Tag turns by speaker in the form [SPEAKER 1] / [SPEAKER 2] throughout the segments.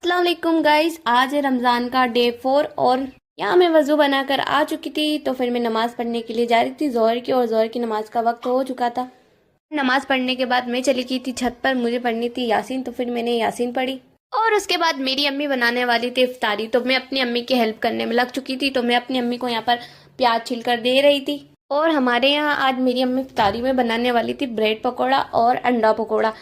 [SPEAKER 1] अस्सलाम वालेकुम गाइस, आज है रमज़ान का डे 4 और यहाँ मैं वज़ू बनाकर आ चुकी थी। तो फिर मैं नमाज़ पढ़ने के लिए जा रही थी ज़ोहर की, और ज़ोहर की नमाज़ का वक्त हो चुका था। नमाज़ पढ़ने के बाद मैं चली गई थी छत पर, मुझे पढ़नी थी यासीन, तो फिर मैंने यासीन पढ़ी। और उसके बाद मेरी अम्मी बनाने वाली थी इफ्तारी, तो मैं अपनी अम्मी की हेल्प करने में लग चुकी थी। तो मैं अपनी अम्मी को यहाँ पर प्याज छिलकर दे रही थी। और हमारे यहाँ आज मेरी अम्मी इफ्तारी में बनाने वाली थी ब्रेड पकौड़ा और अंडा पकौड़ा।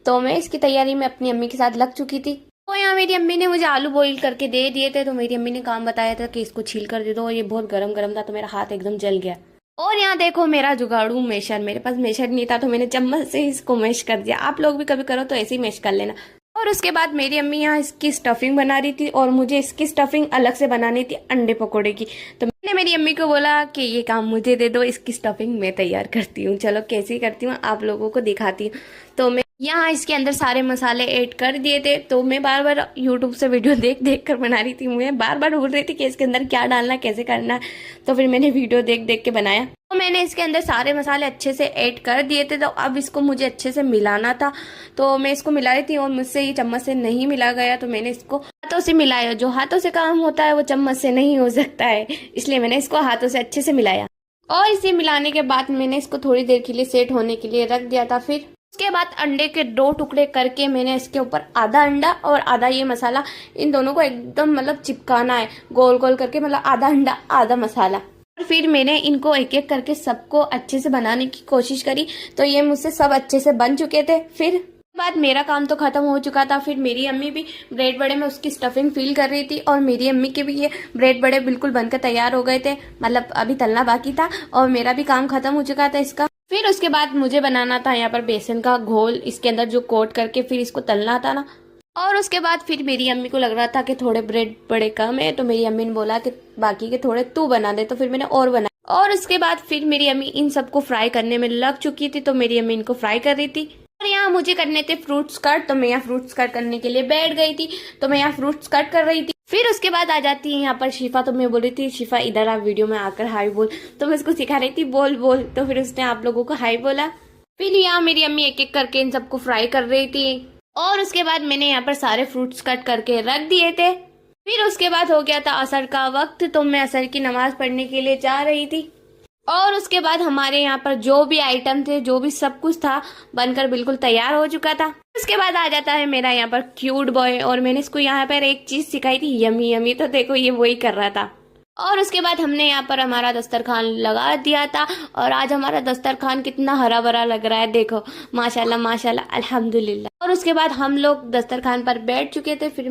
[SPEAKER 1] तो मैं इसकी तैयारी में अपनी अम्मी के साथ लग चुकी थी। तो यहाँ मेरी अम्मी ने मुझे आलू बॉईल करके दे दिए थे। तो मेरी अम्मी ने काम बताया था कि इसको छील कर दे दो, और ये बहुत गरम गरम था तो मेरा हाथ एकदम जल गया। और यहाँ देखो मेरा जुगाड़ू मेशर, मेरे पास मेशर नहीं था तो मैंने चम्मच से इसको मैश कर दिया। आप लोग भी कभी करो तो ऐसे ही मैश कर लेना। और उसके बाद मेरी अम्मी यहाँ इसकी स्टफिंग बना रही थी, और मुझे इसकी स्टफिंग अलग से बनानी थी अंडे पकौड़े की। तो मैंने मेरी अम्मी को बोला कि ये काम मुझे दे दो, इसकी स्टफिंग मैं तैयार करती हूँ। चलो कैसे करती हूँ आप लोगों को दिखाती हूँ। तो मैं यहाँ इसके अंदर सारे मसाले ऐड कर दिए थे। तो मैं बार बार यूट्यूब से वीडियो देख देख कर बना रही थी। मैं बार बार ढूंढ रही थी कि इसके अंदर क्या डालना, कैसे करना है। तो फिर मैंने वीडियो देख देख के बनाया। तो मैंने इसके अंदर सारे मसाले अच्छे से ऐड कर दिए थे। तो अब इसको मुझे अच्छे से मिलाना था। तो मैं इसको मिला रही थी और मुझसे ये चम्मच से नहीं मिला गया, तो मैंने इसको हाथों से मिलाया। जो हाथों से काम होता है वो चम्मच से नहीं हो सकता है, इसलिए मैंने इसको हाथों से अच्छे से मिलाया। और इसे मिलाने के बाद मैंने इसको थोड़ी देर के लिए सेट होने के लिए रख दिया था। फिर उसके बाद अंडे के 2 टुकड़े करके मैंने इसके ऊपर आधा अंडा और आधा ये मसाला, इन दोनों को एकदम मतलब चिपकाना है गोल गोल करके, मतलब आधा अंडा आधा मसाला। और फिर मैंने इनको एक एक करके सबको अच्छे से बनाने की कोशिश करी। तो ये मुझसे सब अच्छे से बन चुके थे। फिर बाद मेरा काम तो खत्म हो चुका था। फिर मेरी अम्मी भी ब्रेड बड़े में उसकी स्टफिंग फिल कर रही थी, और मेरी अम्मी के भी ये ब्रेड बड़े बिल्कुल बनकर तैयार हो गए थे, मतलब अभी तलना बाकी था। और मेरा भी काम खत्म हो चुका था इसका। फिर उसके बाद मुझे बनाना था यहाँ पर बेसन का घोल, इसके अंदर जो कोट करके फिर इसको तलना था ना। और उसके बाद फिर मेरी अम्मी को लग रहा था कि थोड़े ब्रेड बड़े कम है, तो मेरी अम्मी ने बोला कि बाकी के थोड़े तू बना दे। तो फिर मैंने और बनाया। और उसके बाद फिर मेरी अम्मी इन सबको फ्राई करने में लग चुकी थी। तो मेरी अम्मी इनको फ्राई कर रही थी। और यहाँ मुझे करने थे फ्रूट्स कट, तो मैं यहाँ फ्रूट्स कट करने के लिए बैठ गई थी। तो मैं यहाँ फ्रूट्स कट कर रही थी। फिर उसके बाद आ जाती है यहाँ पर शिफा। तो मैं बोल रही थी शिफा इधर आ, वीडियो में आकर हाई बोल। तो मैं उसको सिखा रही थी बोल बोल। तो फिर उसने आप लोगों को हाई बोला। फिर यहाँ मेरी अम्मी एक एक करके इन सबको फ्राई कर रही थी। और उसके बाद मैंने यहाँ पर सारे फ्रूट्स कट करके रख दिए थे। फिर उसके बाद हो गया था असर का वक्त, तो मैं असर की नमाज पढ़ने के लिए जा रही थी। और उसके बाद हमारे यहाँ पर जो भी आइटम थे, जो भी सब कुछ था, बनकर बिल्कुल तैयार हो चुका था। उसके बाद आ जाता है मेरा यहाँ पर क्यूट बॉय, और मैंने इसको यहाँ पर एक चीज सिखाई थी, यमी यमी। तो देखो ये वही कर रहा था। और उसके बाद हमने यहाँ पर हमारा दस्तरखान लगा दिया था। और आज हमारा दस्तरखान कितना हरा भरा लग रहा है, देखो माशाल्लाह माशाल्लाह अल्हम्दुलिल्लाह। और उसके बाद हम लोग दस्तरखान पर बैठ चुके थे। फिर